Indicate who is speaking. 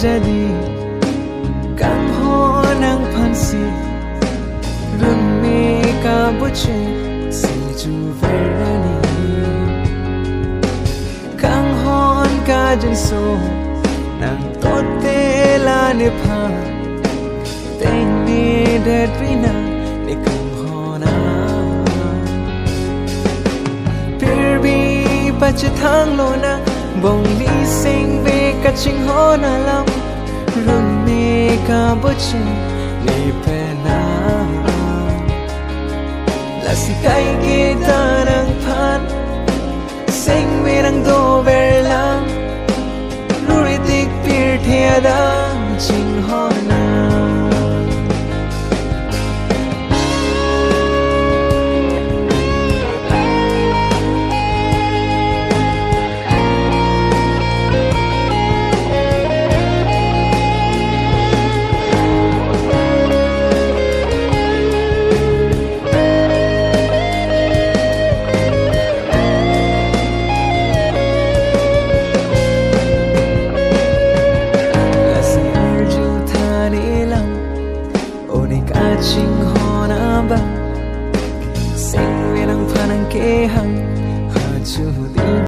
Speaker 1: jadi kang ho nang phansi run me ka buche si chu verani kang hon ka jin so nang tot te la ne pha te ni de trina ne kang hona pir bi pach thang lo na bong li sing ve ka ching hona lam run me ka buche ni pe na la si kai ge ta nang phan sing me nang do